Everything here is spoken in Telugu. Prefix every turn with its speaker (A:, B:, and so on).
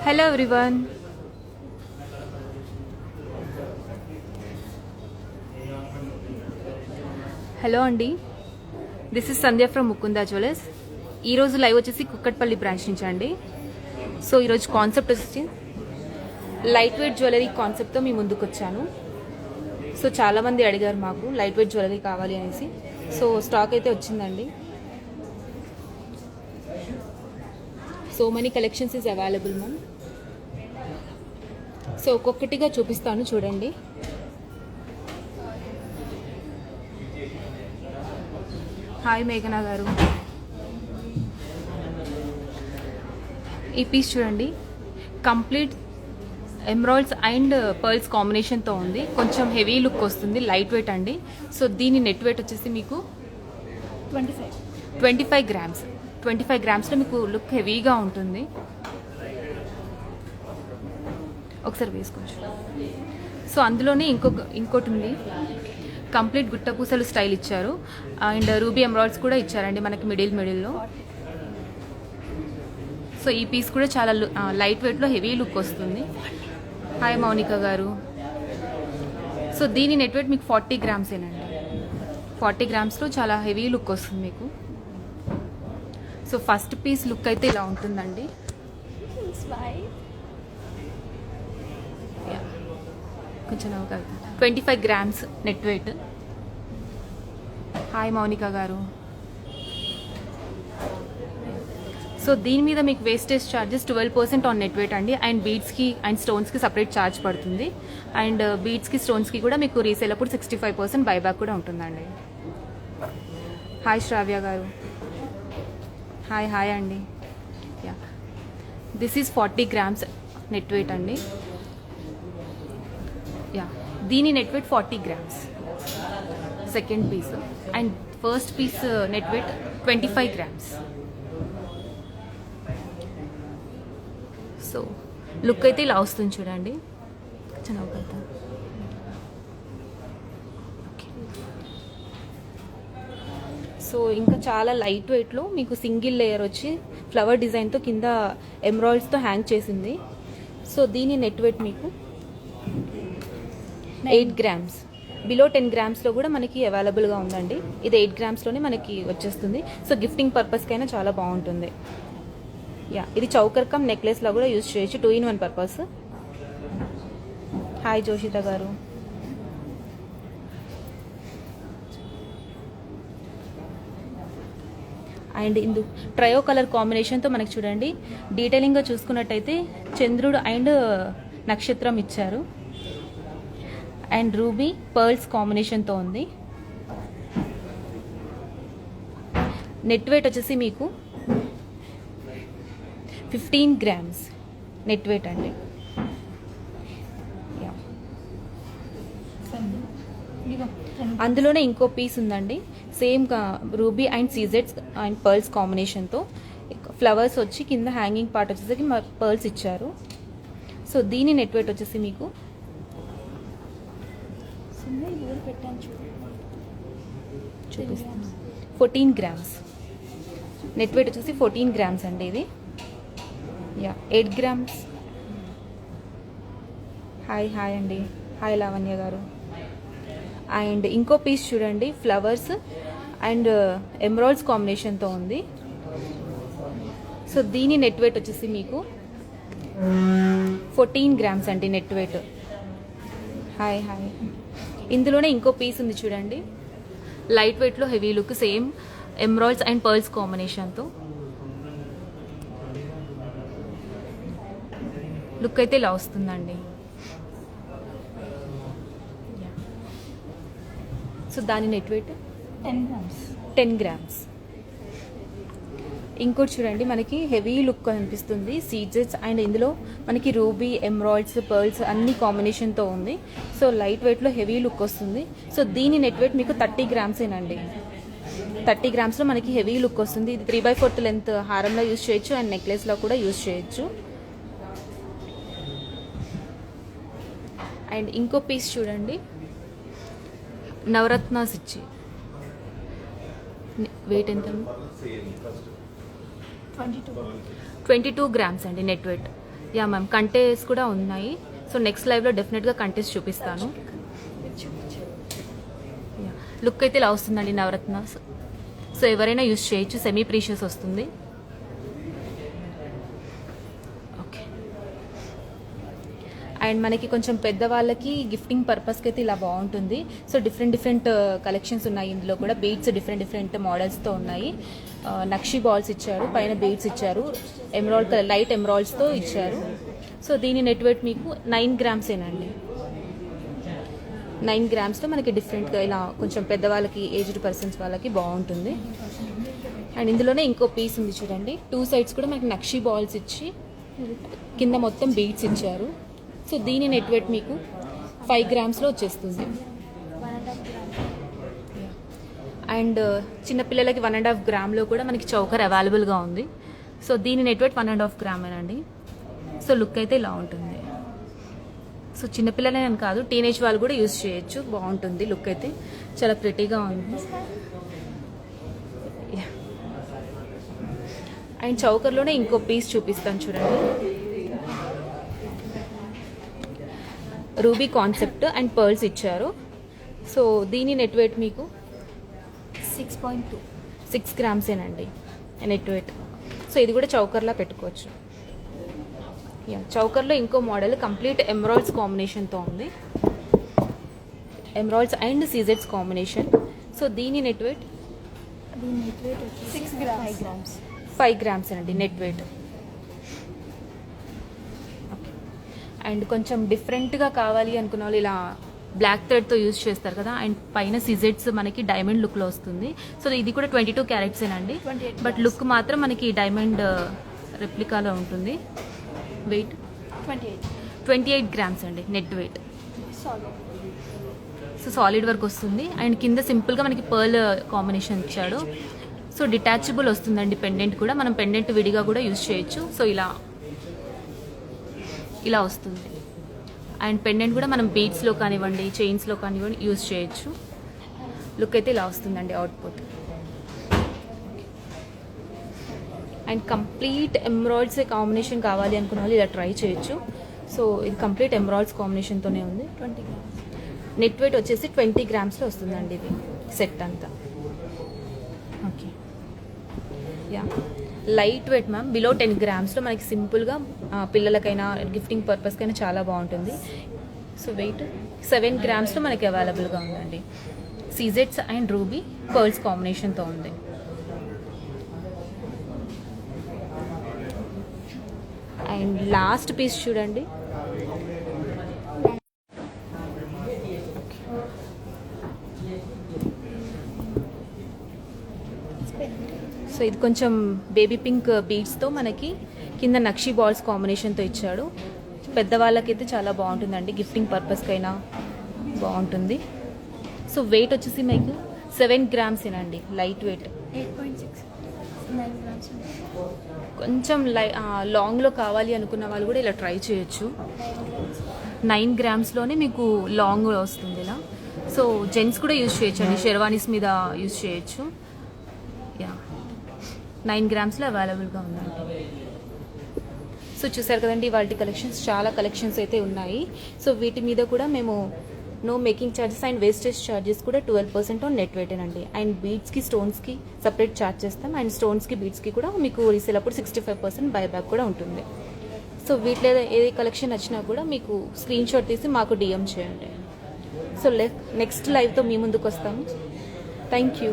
A: Hello everyone. హలో అండి, this is Sandhya from Mukunda jewellers. ఈరోజు లైవ్ వచ్చేసి కుక్కట్పల్లి బ్రాంచ్ నుంచి అండి. సో ఈరోజు కాన్సెప్ట్ వచ్చేసి లైట్ వెయిట్ జ్యువెలరీ కాన్సెప్ట్తో మీ ముందుకు వచ్చాను. సో చాలామంది అడిగారు మాకు లైట్ వెయిట్ జ్యువెలరీ కావాలి అనేసి. సో స్టాక్ అయితే వచ్చిందండి. So many collections is available ma'am. So ఒక్కొక్కటిగా చూపిస్తాను చూడండి. హాయ్ మేఘనా గారు, ఈ పీస్ చూడండి. కంప్లీట్ ఎమరాల్డ్స్ అండ్ పర్ల్స్ కాంబినేషన్తో ఉంది. కొంచెం హెవీ లుక్ వస్తుంది, లైట్ వెయిట్ అండి. సో దీని నెట్ వెయిట్ వచ్చేసి మీకు 25 గ్రామ్స్. 25 గ్రామ్స్లో మీకు లుక్ హెవీగా ఉంటుంది. ఒకసారి వేసుకోవచ్చు. సో అందులోనే ఇంకోటి ఉంది, కంప్లీట్ గుట్టపూసలు స్టైల్ ఇచ్చారు అండ్ రూబీ ఎమరాల్డ్స్ కూడా ఇచ్చారండి మనకి మిడిల్లో. సో ఈ పీస్ కూడా చాలా లైట్ వెయిట్లో హెవీ లుక్ వస్తుంది. హాయ్ మౌనిక గారు. సో దీని నెట్ వెయిట్ మీకు 40 గ్రామ్సేనండి. 40 గ్రామ్స్లో చాలా హెవీ లుక్ వస్తుంది మీకు. సో ఫస్ట్ పీస్ లుక్ అయితే ఇలా ఉంటుందండి. కొంచెం 25 grams net wait. Hi Mounika గారు. సో దీని మీద మీకు wastage charges 12% on net weight అండి. అండ్ బీడ్స్కి అండ్ స్టోన్స్కి సపరేట్ ఛార్జ్ పడుతుంది. అండ్ బీడ్స్కి స్టోన్స్కి కూడా మీకు రీసేల్ అప్పుడు 65% బైబ్యాక్ కూడా ఉంటుందండి. హాయ్ శ్రావ్య గారు. హాయ్ అండి. Yeah, this is 40 grams net weight అండి. యా, దీని net weight 40 grams second piece. And first piece net weight 25 grams. So look అయితే ఇలా వస్తుంది చూడండి. సో ఇంకా చాలా లైట్ వెయిట్లో మీకు సింగిల్ లేయర్ వచ్చి ఫ్లవర్ డిజైన్తో కింద ఎమరాల్డ్స్తో హ్యాంగ్ చేసింది. సో దీని నెట్ వెయిట్ మీకు 8 గ్రామ్స్. బిలో 10 గ్రామ్స్లో కూడా మనకి అవైలబుల్గా ఉందండి. ఇది 8 గ్రామ్స్లోనే మనకి వచ్చేస్తుంది. సో గిఫ్టింగ్ పర్పస్కైనా చాలా బాగుంటుంది. యా, ఇది చౌకర్ కమ్ నెక్లెస్లో కూడా యూజ్ చేయొచ్చు, 2-in-1 పర్పస్. హాయ్ జోషిత గారు. అండ్ ఇందు ట్రయో కలర్ కాంబినేషన్తో మనకి చూడండి డీటెయిలింగ్గా చూసుకున్నట్టయితే చంద్రుడు అండ్ నక్షత్రం ఇచ్చారు. అండ్ రూబీ పర్ల్స్ కాంబినేషన్తో ఉంది. నెట్ వెయిట్ వచ్చేసి మీకు 15 గ్రామ్స్ నెట్ వెయిట్ అండి. అందులోనే ఇంకో పీస్ ఉందండి, సేమ్ రూబీ అండ్ సీజెడ్స్ అండ్ పర్ల్స్ కాంబినేషన్తో. ఫ్లవర్స్ వచ్చి కింద హ్యాంగింగ్ పార్ట్ వచ్చేసరికి పర్ల్స్ ఇచ్చారు. సో దీని నెట్ వెయిట్ వచ్చేసి మీకు 14 గ్రామ్స్. నెట్ వెయిట్ వచ్చేసి 14 గ్రామ్స్ అండి ఇది. Yeah, 8 grams. హాయ్ అండి. హాయ్ లావణ్య గారు. అండ్ ఇంకో పీస్ చూడండి, ఫ్లవర్స్ అండ్ ఎమరాల్డ్స్ కాంబినేషన్తో ఉంది. సో దీని నెట్ వెయిట్ వచ్చేసి మీకు 14 గ్రామ్స్ అండి నెట్ వెయిట్. హాయ్. ఇందులోనే ఇంకో పీస్ ఉంది చూడండి, లైట్ వెయిట్లో heavy look, same emeralds and pearls కాంబినేషన్తో. లుక్ అయితే ఇలా వస్తుందండి. సో దాని నెట్ వెయిట్ 10 గ్రామ్స్. ఇంకోటి చూడండి, మనకి హెవీ లుక్ అనిపిస్తుంది, సీజెస్ అండ్ ఇందులో మనకి రూబీ ఎమరాల్డ్స్ పర్ల్స్ అన్ని కాంబినేషన్తో ఉంది. సో లైట్ వెయిట్లో హెవీ లుక్ వస్తుంది. సో దీని నెట్ వెయిట్ మీకు 30 గ్రామ్సేనండి. 30 గ్రామ్స్లో మనకి హెవీ లుక్ వస్తుంది. ఇది 3/4 లెంత్ హారంలో యూజ్ చేయొచ్చు అండ్ నెక్లెస్లో కూడా యూజ్ చేయొచ్చు. అండ్ ఇంకో పీస్ చూడండి, నవరత్నాస్ ఇచ్చి వెయిట్ ఎంత? 22 గ్రామ్స్ అండి net wait. Yeah ma'am contest కూడా ఉన్నాయి. సో నెక్స్ట్ లైవ్లో డెఫినెట్గా కంటెస్ చూపిస్తాను. లుక్ అయితే ఇలా వస్తుందండి నవరత్నాస్. సో ఎవరైనా యూస్ చేయొచ్చు, సెమీ ప్రీషియస్ వస్తుంది. ఓకే. అండ్ మనకి కొంచెం పెద్దవాళ్ళకి గిఫ్టింగ్ పర్పస్కి అయితే ఇలా బాగుంటుంది. సో డిఫరెంట్ కలెక్షన్స్ ఉన్నాయి ఇందులో కూడా. బీడ్స్ డిఫరెంట్ మోడల్స్తో ఉన్నాయి. నక్షి బాల్స్ ఇచ్చారు, పైన బీడ్స్ ఇచ్చారు, ఎమరాల్డ్ కలర్ లైట్ ఎమరాల్డ్స్తో ఇచ్చారు. సో దీని నెట్ వెయిట్ మీకు 9 గ్రామ్సేనండి. 9 గ్రామ్స్లో మనకి డిఫరెంట్గా ఇలా కొంచెం పెద్దవాళ్ళకి, ఏజ్డ్ పర్సన్స్ వాళ్ళకి బాగుంటుంది. అండ్ ఇందులోనే ఇంకో పీస్ ఉంది చూడండి. 2 సైడ్స్ కూడా మనకి నక్షి బాల్స్ ఇచ్చి కింద మొత్తం బీడ్స్ ఇచ్చారు. సో దీని నెట్ వెయిట్ మీకు 5 గ్రామ్స్లో వచ్చేస్తుంది. అండ్ చిన్నపిల్లలకి 1.5 గ్రామ్లో కూడా మనకి చౌకర్ అవైలబుల్గా ఉంది. సో దీని నెట్ వెయిట్ 1.5 గ్రామేనండి. సో లుక్ అయితే ఇలా ఉంటుంది. సో చిన్నపిల్లలే అని కాదు, టీనేజ్ వాళ్ళు కూడా యూజ్ చేయొచ్చు, బాగుంటుంది. లుక్ అయితే చాలా ప్రిటీగా ఉంది. అండ్ చౌకర్లోనే ఇంకో పీస్ చూపిస్తాను చూడండి. రూబీ కాన్సెప్ట్ అండ్ పర్ల్స్ ఇచ్చారు. సో దీని నెట్ వెయిట్ మీకు 6 గ్రామ్సేనండి నెట్ వెయిట్. సో ఇది కూడా చౌకర్లా పెట్టుకోవచ్చు. చౌకర్లో ఇంకో మోడల్ కంప్లీట్ ఎమరాల్డ్స్ కాంబినేషన్తో ఉంది. ఎమరాల్డ్స్ అండ్ సీజెడ్స్ కాంబినేషన్. సో దీని నెట్ వెయిట్ 5 గ్రామ్స్ అండి నెట్ వెయిట్. అండ్ కొంచెం డిఫరెంట్గా కావాలి అనుకున్న వాళ్ళు ఇలా బ్లాక్ థ్రెడ్తో యూజ్ చేస్తారు కదా. అండ్ పైన సిజెట్స్ మనకి డైమండ్ లుక్లో వస్తుంది. సో ఇది కూడా 22 క్యారెట్సేనండి. బట్ లుక్ మాత్రం మనకి డైమండ్ రెప్లికాలో ఉంటుంది. వెయిట్ 28 గ్రామ్స్ అండి net wait. So solid work వస్తుంది. అండ్ కింద సింపుల్గా మనకి పర్ల్ కాంబినేషన్ ఇచ్చాడు. సో డిటాచబుల్ వస్తుందండి పెండెంట్ కూడా. మనం పెండెంట్ విడిగా కూడా యూజ్ చేయొచ్చు. సో ఇలా వస్తుంది. అండ్ పెండెంట్ కూడా మనం బీడ్స్లో కానివ్వండి, చైన్స్లో కానివ్వండి యూజ్ చేయొచ్చు. లుక్ అయితే ఇలా వస్తుందండి output. And complete emeralds combination కావాలి అనుకున్న వాళ్ళు ఇలా ట్రై చేయొచ్చు. సో ఇది కంప్లీట్ ఎమరాల్డ్స్ కాంబినేషన్తోనే ఉంది. నెట్ వెయిట్ వచ్చేసి 20 గ్రామ్స్లో వస్తుందండి ఇది సెట్ అంతా. Okay. Yeah light weight ma'am, below 10 గ్రామ్స్లో మనకి సింపుల్గా పిల్లలకైనా గిఫ్టింగ్ పర్పస్కైనా చాలా బాగుంటుంది. సో వెయిట్ 7 గ్రామ్స్లో మనకి అవైలబుల్గా ఉందండి. సీజెట్స్ అండ్ రూబీ పర్ల్స్ కాంబినేషన్తో ఉంది. అండ్ లాస్ట్ పీస్ చూడండి. సో ఇది కొంచెం బేబీ పింక్ బీడ్స్తో మనకి కింద నక్షి బాల్స్ కాంబినేషన్తో ఇచ్చాడు. పెద్దవాళ్ళకైతే చాలా బాగుంటుందండి, గిఫ్టింగ్ పర్పస్కైనా బాగుంటుంది. సో వెయిట్ వచ్చేసి మీకు 7 గ్రామ్సేనండి లైట్ వెయిట్.
B: 9 గ్రామ్స్.
A: కొంచెం లాంగ్లో కావాలి అనుకున్న వాళ్ళు కూడా ఇలా ట్రై చేయొచ్చు. 9 గ్రామ్స్లోనే మీకు లాంగ్ వస్తుంది ఇలా. సో జెంట్స్ కూడా యూజ్ చేయొచ్చు అండి, షెర్వానీస్ మీద యూజ్ చేయొచ్చు. యా 9 గ్రామ్స్లో అవైలబుల్గా ఉందండి. సో చూసారు కదండి వాటి కలెక్షన్స్, చాలా కలెక్షన్స్ అయితే ఉన్నాయి. సో వీటి మీద కూడా మేము no making charges and wastage charges కూడా 12% ఆన్ నెట్ వెయిటేనండి. అండ్ బీడ్స్కి స్టోన్స్కి సపరేట్ ఛార్జ్ చేస్తాం. అండ్ స్టోన్స్కి బీడ్స్కి కూడా మీకు రీసేల్ అప్పుడు 65% బైబ్యాక్ కూడా ఉంటుంది. సో వీటిలో ఏ కలెక్షన్ వచ్చినా కూడా మీకు స్క్రీన్ షాట్ తీసి మాకు డిఎం చేయండి. సో నెక్స్ట్ లైవ్తో మీ ముందుకు వస్తాము. Thank you.